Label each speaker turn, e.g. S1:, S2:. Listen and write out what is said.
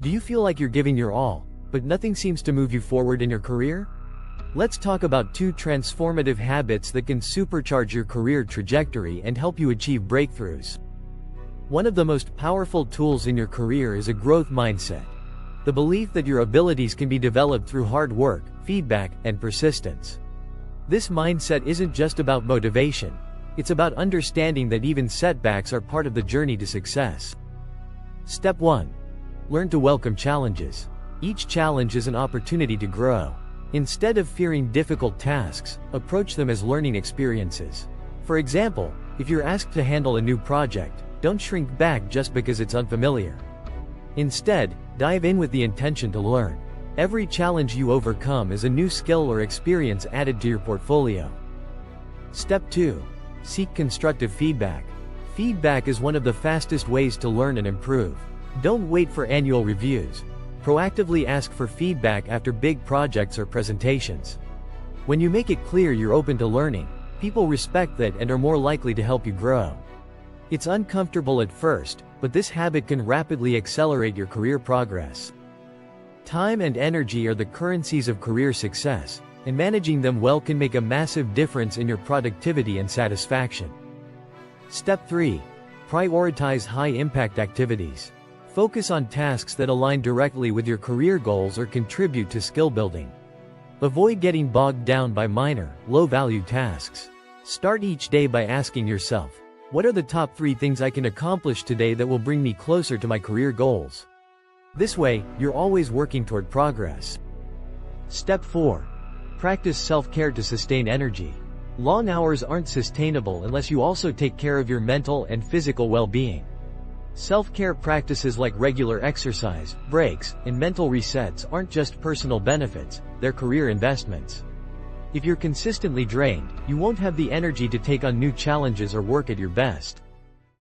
S1: Do you feel like you're giving your all, but nothing seems to move you forward in your career? Let's talk about 2 transformative habits that can supercharge your career trajectory and help you achieve breakthroughs. One of the most powerful tools in your career is a growth mindset. The belief that your abilities can be developed through hard work, feedback, and persistence. This mindset isn't just about motivation, it's about understanding that even setbacks are part of the journey to success. Step 1. Learn to welcome challenges. Each challenge is an opportunity to grow. Instead of fearing difficult tasks, approach them as learning experiences. For example, if you're asked to handle a new project, don't shrink back just because it's unfamiliar. Instead, dive in with the intention to learn. Every challenge you overcome is a new skill or experience added to your portfolio. Step 2. Seek constructive feedback. Feedback is one of the fastest ways to learn and improve. Don't wait for annual reviews. Proactively ask for feedback after big projects or presentations. When you make it clear you're open to learning, people respect that and are more likely to help you grow. It's uncomfortable at first, but this habit can rapidly accelerate your career progress. Time and energy are the currencies of career success, and managing them well can make a massive difference in your productivity and satisfaction. Step 3. Prioritize high-impact activities. Focus on tasks that align directly with your career goals or contribute to skill building. Avoid getting bogged down by minor, low-value tasks. Start each day by asking yourself, what are the top 3 things I can accomplish today that will bring me closer to my career goals? This way, you're always working toward progress. Step 4. Practice self-care to sustain energy. Long hours aren't sustainable unless you also take care of your mental and physical well-being. Self-care practices like regular exercise, breaks, and mental resets aren't just personal benefits, they're career investments. If you're consistently drained, you won't have the energy to take on new challenges or work at your best.